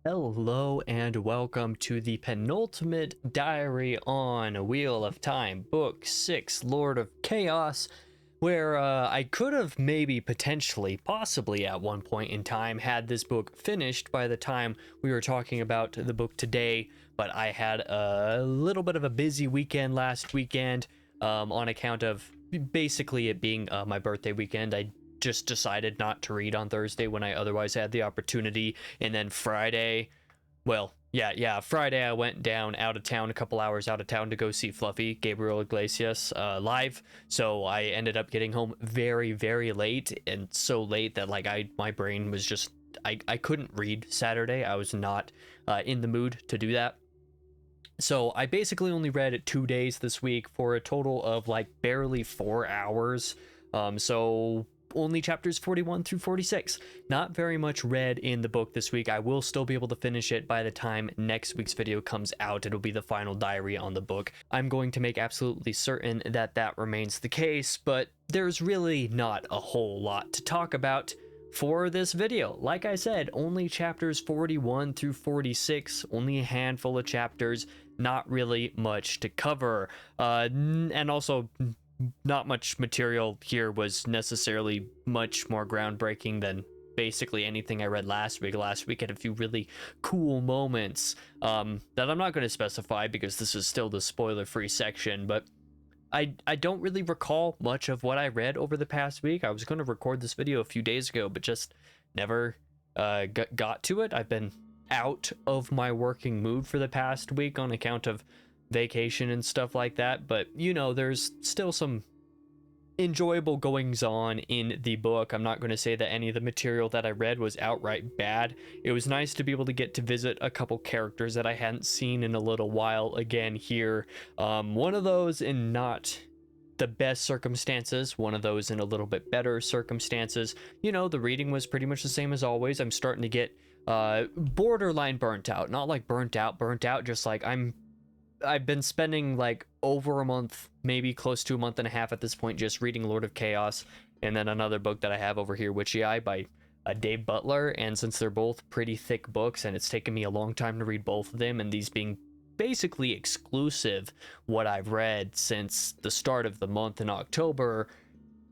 Hello and welcome to the penultimate diary on Wheel of Time, Book 6, Lord of Chaos, where I could have maybe potentially, possibly at one point in time had this book finished by the time we were talking about the book today, but I had a little bit of a busy weekend last weekend on account of basically it being my birthday weekend. I just decided not to read on Thursday when I otherwise had the opportunity. And then Friday, Friday I went down out of town, a couple hours out of town to go see Fluffy, Gabriel Iglesias, live. So I ended up getting home very, very late, and so late that my brain was just, I couldn't read Saturday. I was not in the mood to do that. So I basically only read 2 days this week for a total of barely 4 hours. So only chapters 41 through 46. Not very much read in the book this week. I will still be able to finish it by the time next week's video comes out. It'll be the final diary on the book. I'm going to make absolutely certain that that remains the case, but there's really not a whole lot to talk about for this video. Like I said, only chapters 41 through 46, only a handful of chapters, not really much to cover. And also, not much material here was necessarily much more groundbreaking than basically anything I read last week. Last week had a few really cool moments that I'm not going to specify because this is still the spoiler-free section, but I don't really recall much of what I read over the past week. I was going to record this video a few days ago, but just never got to it. I've been out of my working mood for the past week on account of vacation and stuff like that, but there's still some enjoyable goings on in the book. I'm not going to say that any of the material that I read was outright bad. It was nice to be able to get to visit a couple characters that I hadn't seen in a little while again here. One of those in not the best circumstances, one of those in a little bit better circumstances. The reading was pretty much the same as always. I'm starting to get borderline burnt out. Not like burnt out, just like I've been spending over a month, maybe close to a month and a half at this point, just reading Lord of Chaos, and then another book that I have over here, Witchy Eye by Dave Butler. And since they're both pretty thick books and it's taken me a long time to read both of them, and these being basically exclusive what I've read since the start of the month in October,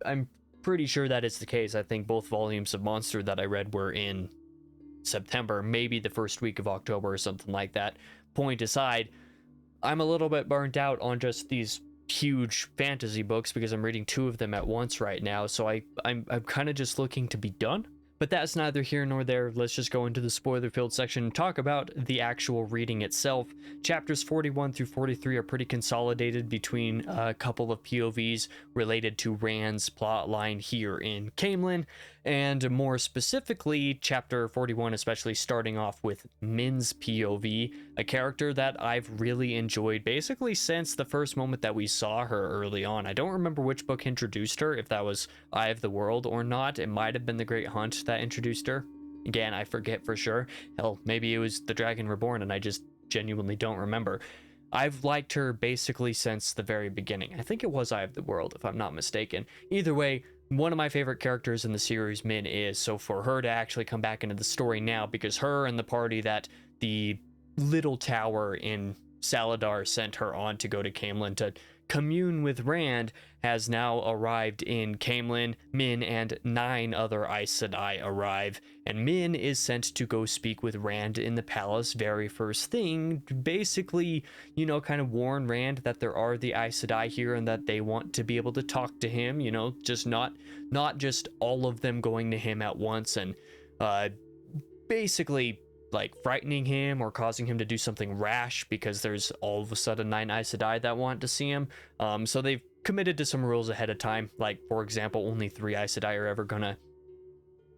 I'm pretty sure that is the case. I think both volumes of Monster that I read were in September, maybe the first week of October or something like that. Point aside, I'm a little bit burnt out on just these huge fantasy books because I'm reading 2 of them at once right now, so I'm kind of just looking to be done. But that's neither here nor there. Let's just go into the spoiler-filled section and talk about the actual reading itself. Chapters 41 through 43 are pretty consolidated between a couple of POVs related to Rand's plotline here in Camelin, and more specifically, chapter 41, especially starting off with Min's POV, a character that I've really enjoyed basically since the first moment that we saw her early on. I don't remember which book introduced her, if that was Eye of the World or not. It might have been The Great Hunt that introduced her. Again, I forget for sure. Hell, maybe it was The Dragon Reborn and I just genuinely don't remember. I've liked her basically since the very beginning. I think it was Eye of the World, if I'm not mistaken. Either way, one of my favorite characters in the series, Min, is. So for her to actually come back into the story now, because her and the party that the little tower in Saladar sent her on to go to Camelin to commune with Rand has now arrived in Camelin. Min and 9 other Aes Sedai arrive, and Min is sent to go speak with Rand in the palace very first thing, basically, kind of warn Rand that there are the Aes Sedai here and that they want to be able to talk to him, just not just all of them going to him at once and basically frightening him or causing him to do something rash because there's all of a sudden 9 Aes Sedai that want to see him. So they've committed to some rules ahead of time. Like, for example, only 3 Aes Sedai are ever gonna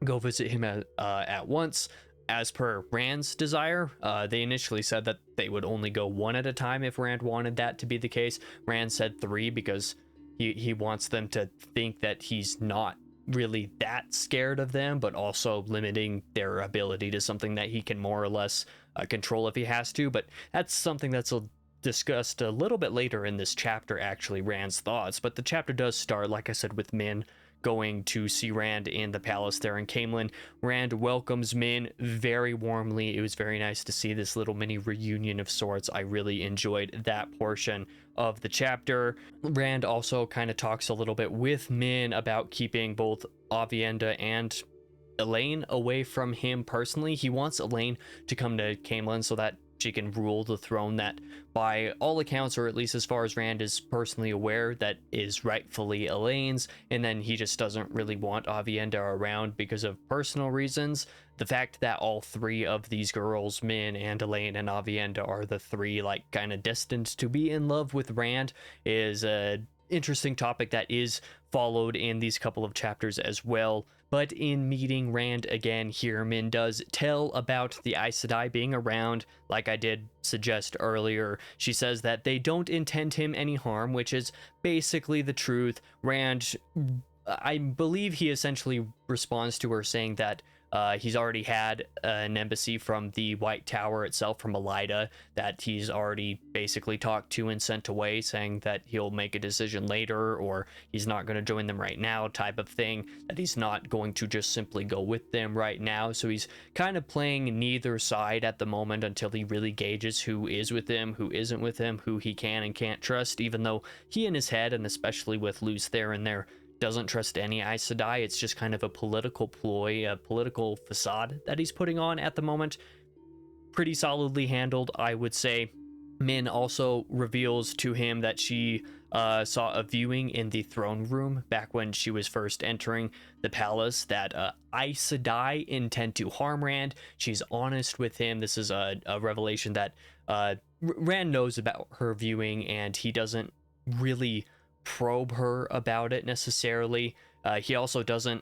go visit him at once. As per Rand's desire, they initially said that they would only go 1 at a time if Rand wanted that to be the case. Rand said 3 because he wants them to think that he's not really that scared of them, but also limiting their ability to something that he can more or less control if he has to. But that's something that's discussed a little bit later in this chapter, actually, Rand's thoughts. But the chapter does start, like I said, with Min going to see Rand in the palace there in Camelin. Rand welcomes Min very warmly. It was very nice to see this little mini reunion of sorts. I really enjoyed that portion of the chapter. Rand also kind of talks a little bit with Min about keeping both Aviendha and Elaine away from him personally. He wants Elaine to come to Camelin so that she can rule the throne that, by all accounts, or at least as far as Rand is personally aware, that is rightfully Elaine's, and then he just doesn't really want Aviendha around because of personal reasons. The fact that all three of these girls, Min and Elaine and Aviendha, are the three like kind of destined to be in love with Rand is a interesting topic that is followed in these couple of chapters as well. But in meeting Rand again here, Min does tell about the Aes Sedai being around, like I did suggest earlier. She says that they don't intend him any harm, which is basically the truth. Rand, I believe he essentially responds to her saying that he's already had an embassy from the White Tower itself, from Elida, that he's already basically talked to and sent away, saying that he'll make a decision later, or he's not going to join them right now type of thing, that he's not going to just simply go with them right now. So he's kind of playing neither side at the moment until he really gauges who is with him, who isn't with him, who he can and can't trust, even though he in his head, and especially with Luce Theron there, doesn't trust any Aes Sedai. It's just kind of a political ploy, a political facade that he's putting on at the moment. Pretty solidly handled, I would say. Min also reveals to him that she saw a viewing in the throne room back when she was first entering the palace, that Aes Sedai intend to harm Rand. She's honest with him. This is a revelation that Rand knows about her viewing, and he doesn't really probe her about it necessarily. He also doesn't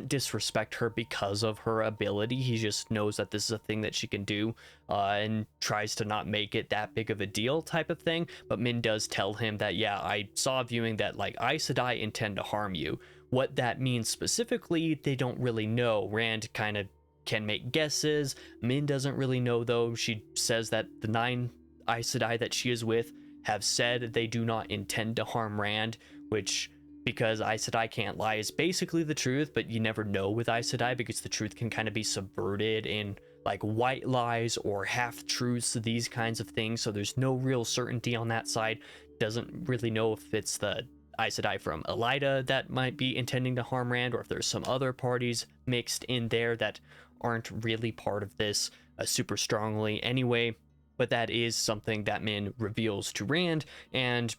disrespect her because of her ability. He just knows that this is a thing that she can do, and tries to not make it that big of a deal type of thing. But Min does tell him that, yeah, I saw viewing that like Aes Sedai intend to harm you. What that means specifically, they don't really know. Rand kind of can make guesses. Min doesn't really know though. She says that the 9 Aes Sedai that she is with have said they do not intend to harm Rand, which, because Aes Sedai can't lie, is basically the truth, but you never know with Aes Sedai because the truth can kind of be subverted in like white lies or half-truths, these kinds of things, so there's no real certainty on that side. Doesn't really know if it's the Aes Sedai from Elida that might be intending to harm Rand, or if there's some other parties mixed in there that aren't really part of this super strongly anyway. But that is something that Min reveals to Rand, and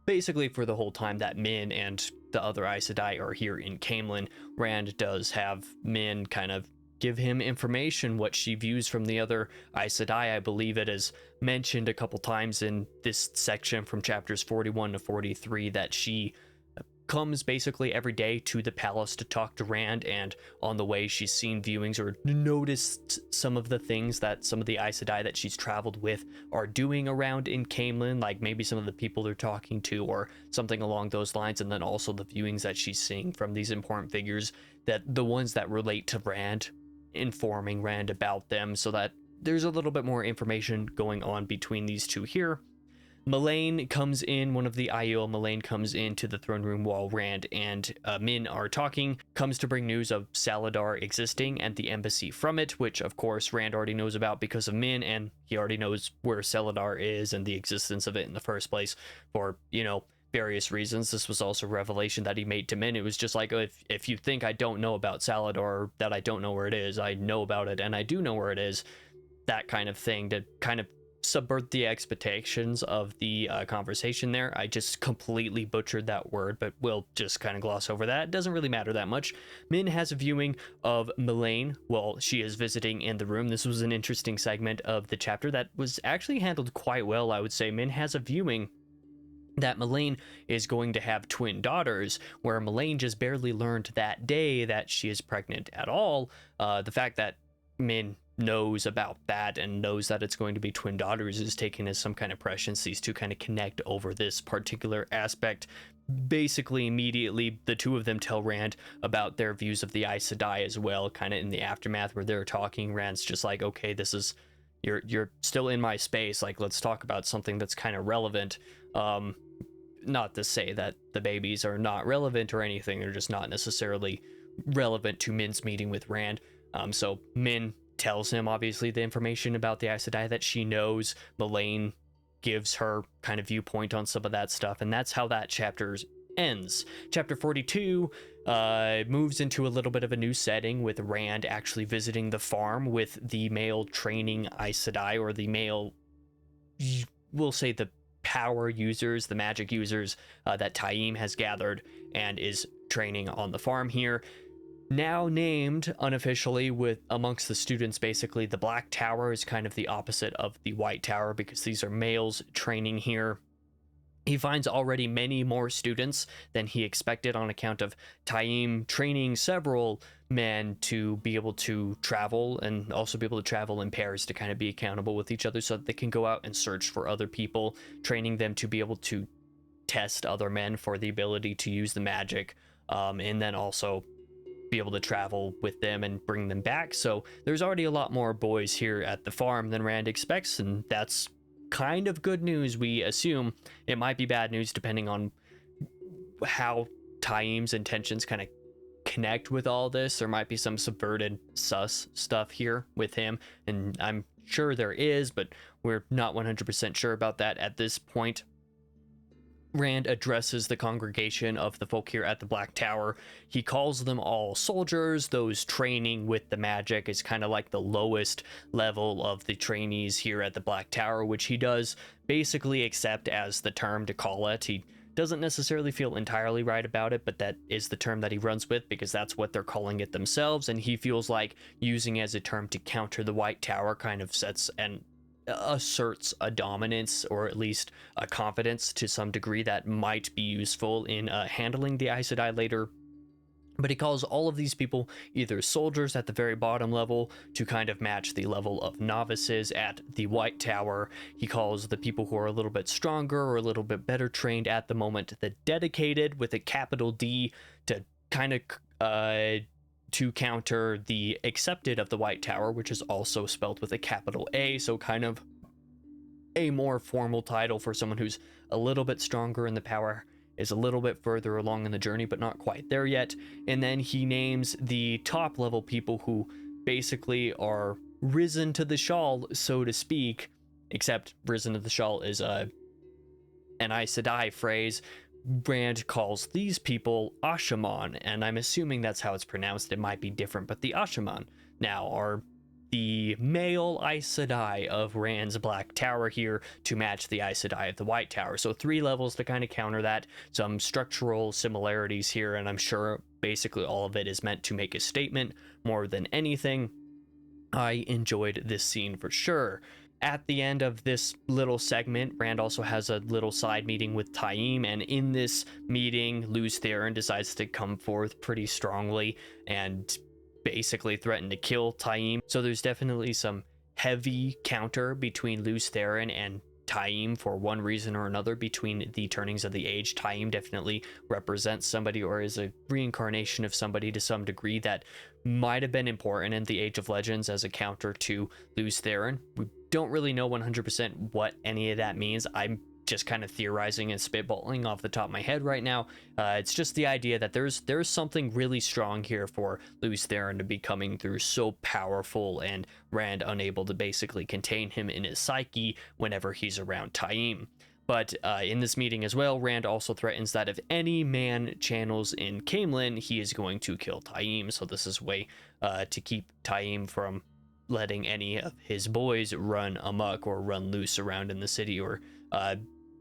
basically for the whole time that Min and the other Aes Sedai are here in Camelin, Rand does have Min kind of give him information, what she views from the other Aes Sedai. I believe it is mentioned a couple times in this section from chapters 41 to 43 that she comes basically every day to the palace to talk to Rand, and on the way she's seen viewings or noticed some of the things that some of the Aes Sedai that she's traveled with are doing around in Camelin, like maybe some of the people they're talking to or something along those lines, and then also the viewings that she's seeing from these important figures, that the ones that relate to Rand, informing Rand about them, so that there's a little bit more information going on between these two here. Melaine comes in, one of the Aiel, Melaine comes into the throne room while Rand and Min are talking, comes to bring news of Saladar existing and the embassy from it, which of course Rand already knows about because of Min, and he already knows where Saladar is and the existence of it in the first place for, you know, various reasons. This was also a revelation that he made to Min. It was just like, if you think I don't know about Saladar, that I don't know where it is, I know about it and I do know where it is, that kind of thing, to kind of subvert the expectations of the conversation there. I just completely butchered that word, but we'll just kind of gloss over that. It doesn't really matter that much. Min has a viewing of Melaine while she is visiting in the room. This was an interesting segment of the chapter that was actually handled quite well, I would say. Min has a viewing that Melaine is going to have twin daughters, where Melaine just barely learned that day that she is pregnant at all. The fact that Min knows about that and knows that it's going to be twin daughters is taken as some kind of prescience. These two kind of connect over this particular aspect. Basically immediately the two of them tell Rand about their views of the Aes Sedai as well, kind of in the aftermath where they're talking. Rand's just like, okay, this is, you're still in my space, like let's talk about something that's kind of relevant. not to say that the babies are not relevant or anything, they're just not necessarily relevant to Min's meeting with Rand. So Min tells him, obviously, the information about the Aes Sedai that she knows. Melaine gives her kind of viewpoint on some of that stuff, and that's how that chapter ends. Chapter 42 moves into a little bit of a new setting, with Rand actually visiting the farm with the male training Aes Sedai, or the male, we'll say the power users, the magic users that Taim has gathered and is training on the farm here. Now named unofficially with amongst the students, basically the Black Tower is kind of the opposite of the White Tower, because these are males training here. He finds already many more students than he expected, on account of Taim training several men to be able to travel, and also be able to travel in pairs to kind of be accountable with each other, so that they can go out and search for other people, training them to be able to test other men for the ability to use the magic, and then also be able to travel with them and bring them back. So there's already a lot more boys here at the farm than Rand expects, and that's kind of good news. We assume it might be bad news depending on how Taim's intentions kind of connect with all this. There might be some subverted sus stuff here with him, and I'm sure there is, but we're not 100% sure about that at this point. Rand addresses the congregation of the folk here at the Black Tower. He calls them all soldiers. Those training with the magic is kind of like the lowest level of the trainees here at the Black Tower, which he does basically accept as the term to call it. He doesn't necessarily feel entirely right about it, but that is the term that he runs with, because that's what they're calling it themselves, and he feels like using it as a term to counter the White Tower kind of sets and asserts a dominance, or at least a confidence to some degree, that might be useful in handling the Aes Sedai later. But he calls all of these people either soldiers at the very bottom level to kind of match the level of novices at the White Tower. He calls the people who are a little bit stronger or a little bit better trained at the moment the dedicated, with a capital D, to kind of to counter the accepted of the White Tower, which is also spelled with a capital A, so kind of a more formal title for someone who's a little bit stronger in the power, is a little bit further along in the journey, but not quite there yet. And then he names the top level people who basically are risen to the shawl, so to speak, except risen to the shawl is an Aes Sedai phrase. Rand calls these people Ashaman, and I'm assuming that's how it's pronounced. It might be different, but the Ashaman now are the male Aes Sedai of Rand's Black Tower here, to match the Aes Sedai of the White Tower. So 3 levels to kind of counter that. Some structural similarities here, and I'm sure basically all of it is meant to make a statement more than anything. I enjoyed this scene for sure. At the end of this little segment, Rand also has a little side meeting with Taim, and in this meeting, Lews Therin decides to come forth pretty strongly and basically threaten to kill Taim. So there's definitely some heavy counter between Lews Therin and Taim for one reason or another. Between the turnings of the age, Taim definitely represents somebody, or is a reincarnation of somebody to some degree, that might have been important in the Age of Legends as a counter to Lews Therin. We don't really know 100% what any of that means. I'm just kind of theorizing and spitballing off the top of my head right now. It's just the idea that there's something really strong here for Lews Therin to be coming through, so powerful, and Rand unable to basically contain him in his psyche whenever he's around Taim. But in this meeting as well, Rand also threatens that if any man channels in Caemlyn, he is going to kill Taim. So this is a way to keep Taim from letting any of his boys run amok or run loose around in the city, or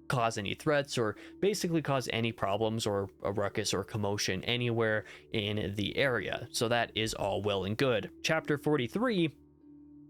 cause any threats, or basically cause any problems or a ruckus or commotion anywhere in the area. So that is all well and good. Chapter 43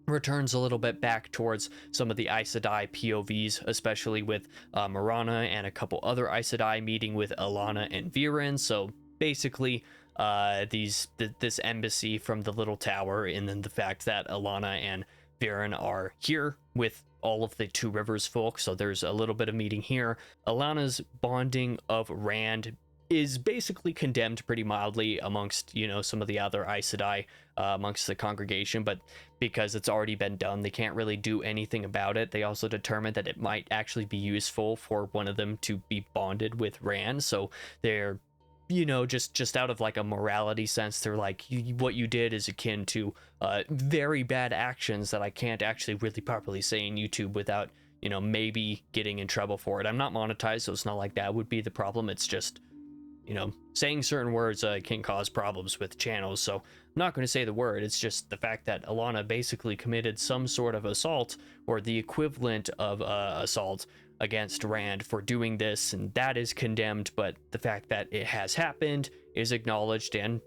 returns a little bit back towards some of the Aes Sedai POVs, especially with Marana and a couple other Aes Sedai meeting with Alana and Viren. So basically this embassy from the little tower, and then the fact that Alana and Viren are here with all of the Two Rivers folk. So there's a little bit of meeting here. Alana's bonding of Rand is basically condemned pretty mildly amongst, some of the other Aes Sedai, amongst the congregation, but because it's already been done, they can't really do anything about it. They also determined that it might actually be useful for one of them to be bonded with Rand, so they're, just out of like a morality sense, they're like, what you did is akin to very bad actions that I can't actually really properly say in YouTube without, maybe getting in trouble for it. I'm not monetized, so it's not like that would be the problem. It's just, saying certain words can cause problems with channels, so I'm not going to say the word. It's just the fact that Alana basically committed some sort of assault, or the equivalent of assault, against Rand for doing this, and that is condemned, but the fact that it has happened is acknowledged, and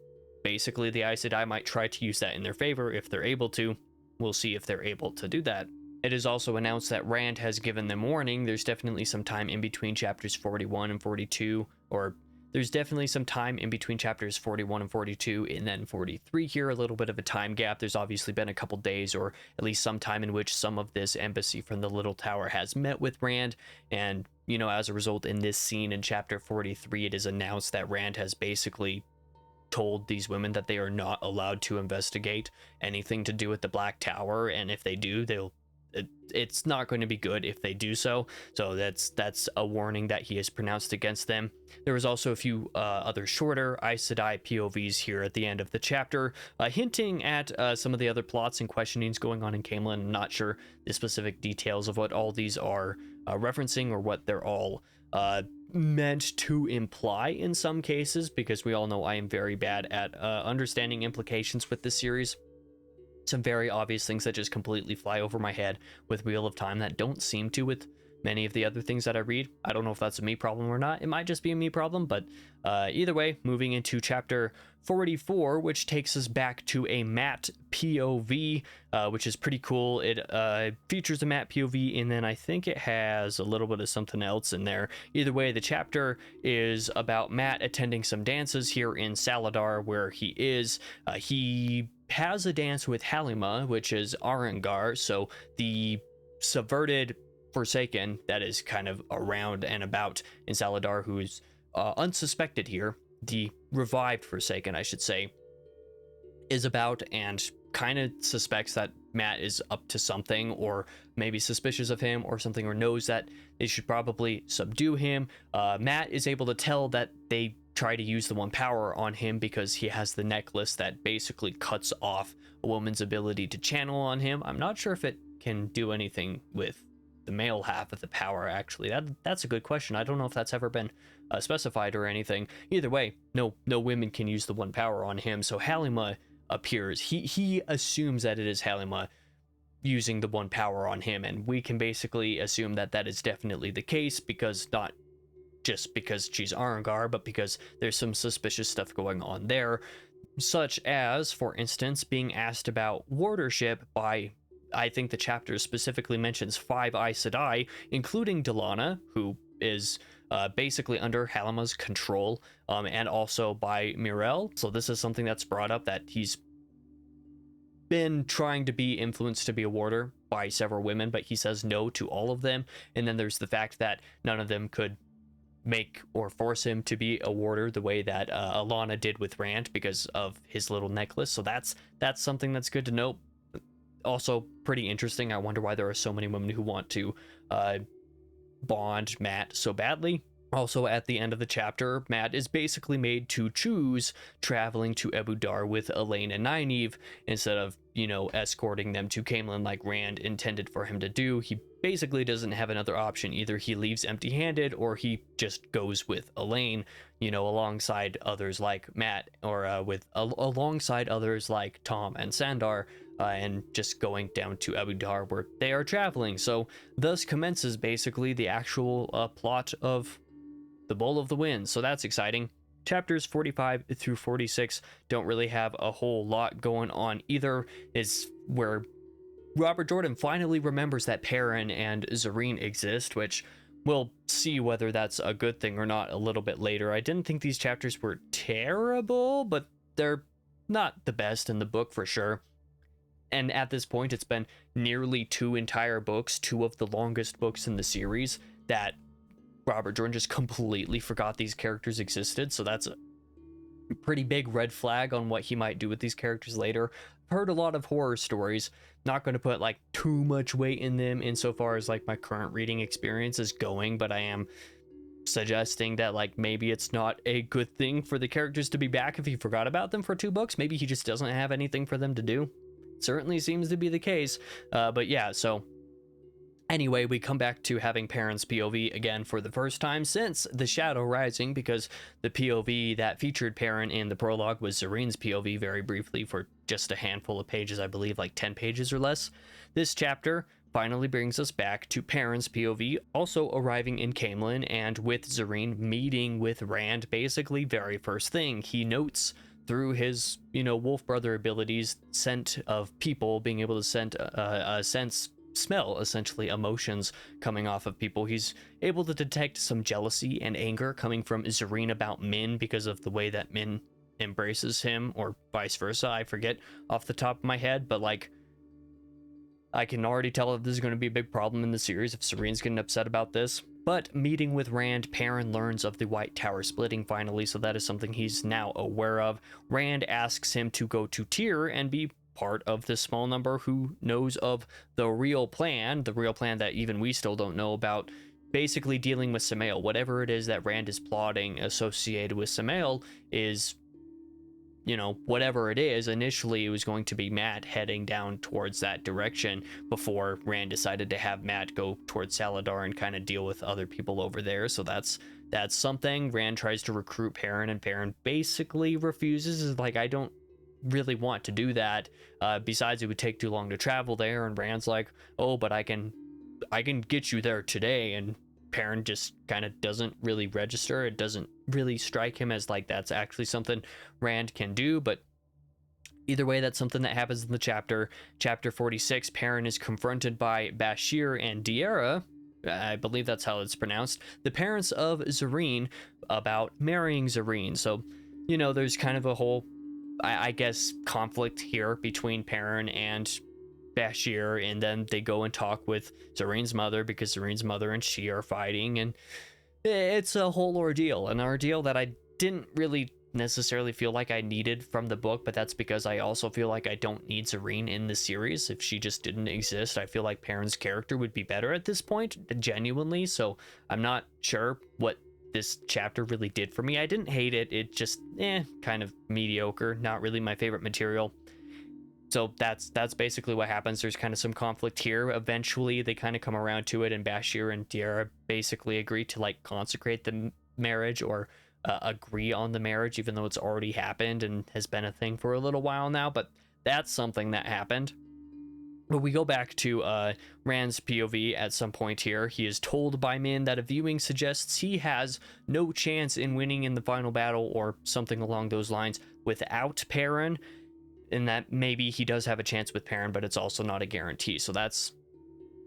basically the Aes Sedai might try to use that in their favor if they're able to. We'll see if they're able to do that. It is also announced that Rand has given them warning. There's definitely some time in between chapters 41 and 42, or there's definitely some time in between chapters 41 and 42 and then 43 here, a little bit of a time gap. There's obviously been a couple days, or at least some time in which some of this embassy from the Little Tower has met with Rand, and, as a result, in this scene in chapter 43, it is announced that Rand has basically told these women that they are not allowed to investigate anything to do with the Black Tower, and if they do, it's not going to be good if they do so. So that's a warning that he has pronounced against them. There was also a few other shorter Aes Sedai POVs here at the end of the chapter, hinting at some of the other plots and questionings going on in Camelin. I'm not sure the specific details of what all these are referencing, or what they're all meant to imply in some cases, because we all know I am very bad at understanding implications with this series. Some very obvious things that just completely fly over my head with Wheel of Time that don't seem to with many of the other things that I read. I don't know if that's a me problem or not. It might just be a me problem, but either way, moving into chapter 44, which takes us back to a Matt POV, which is pretty cool. It features a Matt POV, and then I think it has a little bit of something else in there. Either way, the chapter is about Matt attending some dances here in Saladar, where he is. He has a dance with Halima, which is Arengar, so the subverted Forsaken that is kind of around and about in Saladar, who's unsuspected here, the revived Forsaken, I should say, is about, and kind of suspects that Matt is up to something, or maybe suspicious of him or something, or knows that they should probably subdue him. Matt is able to tell that they try to use the One Power on him because he has the necklace that basically cuts off a woman's ability to channel on him. I'm not sure if it can do anything with the male half of the power, actually. That's a good question. I don't know if that's ever been specified or anything. Either way, no women can use the One Power on him, so Halima appears. He assumes that it is Halima using the One Power on him, and we can basically assume that that is definitely the case, because not just because she's Arengar, but because there's some suspicious stuff going on there, such as, for instance, being asked about wardership by, I think the chapter specifically mentions 5 Aes Sedai, including Delana, who is basically under Halima's control, and also by Mirel. So this is something that's brought up, that he's been trying to be influenced to be a warder by several women, but he says no to all of them. And then there's the fact that none of them could make or force him to be a warder the way that Alana did with Rand because of his little necklace. So that's something that's good to note. Also pretty interesting. I wonder why there are so many women who want to bond Matt so badly. Also, at the end of the chapter, Matt is basically made to choose traveling to Ebu Dar with Elaine and Nynaeve instead of, escorting them to Camelin like Rand intended for him to do. He basically doesn't have another option. Either he leaves empty-handed, or he just goes with Elaine, alongside others like Matt, or alongside others like Tom and Sandar, and just going down to Ebu Dar where they are traveling. So thus commences basically the actual plot of the Bowl of the Winds. So that's exciting. Chapters 45 through 46 don't really have a whole lot going on either. Is where Robert Jordan finally remembers that Perrin and Zareen exist, which we'll see whether that's a good thing or not a little bit later. I didn't think these chapters were terrible, but they're not the best in the book for sure. And at this point, it's been nearly 2 entire books, 2 of the longest books in the series, that Robert Jordan just completely forgot these characters existed, so that's a pretty big red flag on what he might do with these characters later. I've heard a lot of horror stories, not going to put like too much weight in them insofar as like my current reading experience is going, but I am suggesting that like maybe it's not a good thing for the characters to be back if he forgot about them for 2 books. Maybe he just doesn't have anything for them to do. Certainly seems to be the case. But yeah, so anyway, we come back to having Perrin's POV again for the first time since The Shadow Rising, because the POV that featured Perrin in the prologue was Zareen's POV very briefly for just a handful of pages, I believe like 10 pages or less. This chapter finally brings us back to Perrin's POV, also arriving in Camelin and with Zareen meeting with Rand basically very first thing. He notes through his, wolf brother abilities, scent of people, being able to smell essentially emotions coming off of people. He's able to detect some jealousy and anger coming from Zareen about Min because of the way that Min embraces him, or vice versa. I forget off the top of my head, but like, I can already tell that this is going to be a big problem in the series if Zareen's getting upset about this. But meeting with Rand, Perrin learns of the White Tower splitting finally, so that is something he's now aware of. Rand asks him to go to Tyr and be part of this small number who knows of the real plan that even we still don't know about, basically dealing with Samael. Whatever it is that Rand is plotting associated with Samael is, whatever it is. Initially it was going to be Matt heading down towards that direction before Rand decided to have Matt go towards Saladar and kind of deal with other people over there. So that's something. Rand tries to recruit Perrin, and Perrin basically refuses. Is like, I don't really want to do that. Besides, it would take too long to travel there. And Rand's like, oh, but I can get you there today. And Perrin just kind of doesn't really register. It doesn't really strike him as like that's actually something Rand can do. But either way, that's something that happens in the chapter. Chapter 46, Perrin is confronted by Bashir and Diarra, I believe that's how it's pronounced, the parents of Zareen, about marrying Zareen. So, there's kind of a whole, I guess, conflict here between Perrin and Bashir, and then they go and talk with Zareen's mother because Zareen's mother and she are fighting, and it's a whole ordeal, an ordeal that I didn't really necessarily feel like I needed from the book, but that's because I also feel like I don't need Zareen in the series. If she just didn't exist, I feel like Perrin's character would be better at this point, genuinely. So I'm not sure what this chapter really did for me. I didn't hate it. It just, kind of mediocre, not really my favorite material. So that's basically what happens. There's kind of some conflict here. Eventually they kind of come around to it, and Bashir and Diarra basically agree to like consecrate the marriage, or agree on the marriage, even though it's already happened and has been a thing for a little while now. But that's something that happened. But we go back to Rand's POV at some point here. He is told by Min that a viewing suggests he has no chance in winning in the final battle, or something along those lines, without Perrin, and that maybe he does have a chance with Perrin, but it's also not a guarantee. So that's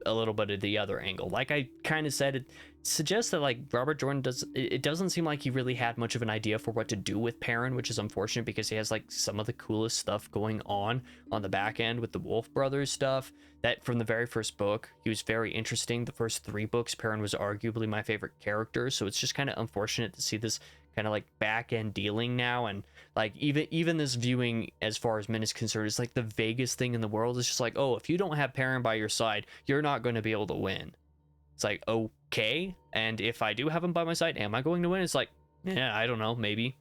a little bit of the other angle. Like I kind of said, it suggests that like Robert Jordan it doesn't seem like he really had much of an idea for what to do with Perrin, which is unfortunate because he has like some of the coolest stuff going on the back end with the Wolf Brothers stuff. That from the very first book, he was very interesting. The first 3 books, Perrin was arguably my favorite character, so it's just kind of unfortunate to see this kind of like back end dealing now. And like even this viewing, as far as Min is concerned, is like the vaguest thing in the world. It's just like, oh, if you don't have Perrin by your side, you're not going to be able to win. It's like, okay, and if I do have him by my side, am I going to win? It's like, yeah, I don't know, maybe.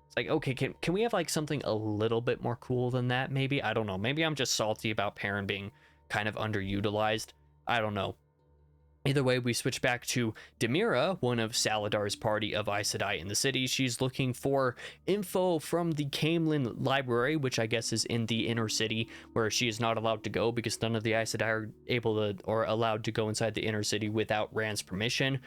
It's like, okay, can we have like something a little bit more cool than that? Maybe, I don't know. Maybe I'm just salty about Perrin being kind of underutilized. I don't know. Either way, we switch back to Demira, one of Saladar's party of Aes Sedai in the city. She's looking for info from the Camelin library, which I guess is in the inner city, where she is not allowed to go because none of the Aes Sedai are able to or allowed to go inside the inner city without Rand's permission.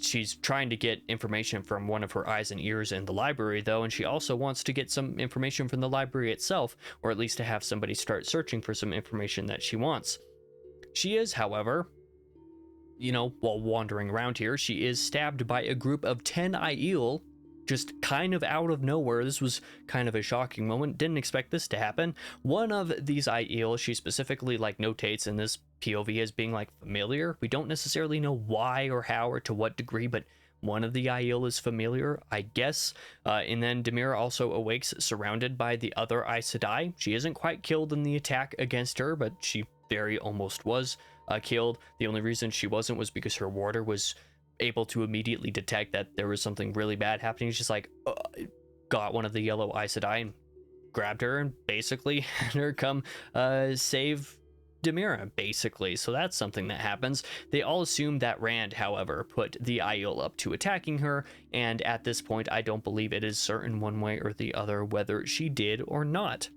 She's trying to get information from one of her eyes and ears in the library, though, and she also wants to get some information from the library itself, or at least to have somebody start searching for some information that she wants. She is, however, while wandering around here, she is stabbed by a group of 10 Aiel just kind of out of nowhere. This was kind of a shocking moment. Didn't expect this to happen. One of these Aiel, she specifically like notates in this POV as being like familiar. We don't necessarily know why or how or to what degree, but one of the Aiel is familiar, I guess. And then Demira also awakes surrounded by the other Aes Sedai. She isn't quite killed in the attack against her, but she very almost was killed. The only reason she wasn't was because her warder was able to immediately detect that there was something really bad happening. She's like, got one of the yellow Aes Sedai and grabbed her and basically had her come save Demira, basically. So that's something that happens. They all assume that Rand, however, put the Aiel up to attacking her, and at this point I don't believe it is certain one way or the other whether she did or not.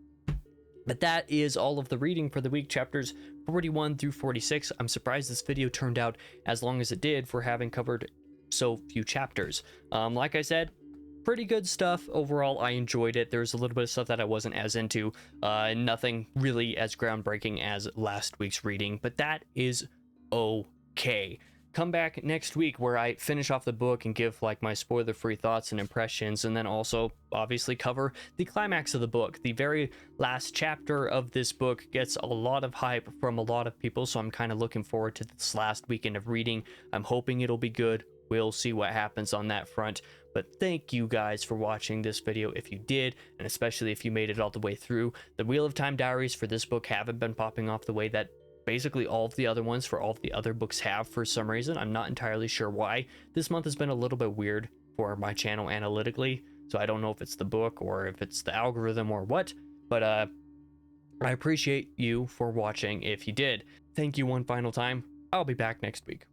But that is all of the reading for the week, chapters 41 through 46. I'm surprised this video turned out as long as it did for having covered so few chapters. Like I said, pretty good stuff overall. I enjoyed it. There's a little bit of stuff that I wasn't as into. Nothing really as groundbreaking as last week's reading, but that is okay. Come back next week where I finish off the book and give like my spoiler-free thoughts and impressions, and then also obviously cover the climax of the book. The very last chapter of this book gets a lot of hype from a lot of people, so I'm kind of looking forward to this last weekend of reading. I'm hoping it'll be good. We'll see what happens on that front. But thank you guys for watching this video if you did, and especially if you made it all the way through. The Wheel of Time diaries for this book haven't been popping off the way that basically all of the other ones for all of the other books have for some reason. I'm not entirely sure why. This month has been a little bit weird for my channel analytically, so I don't know if it's the book or if it's the algorithm or what, but I appreciate you for watching if you did. Thank you one final time. I'll be back next week.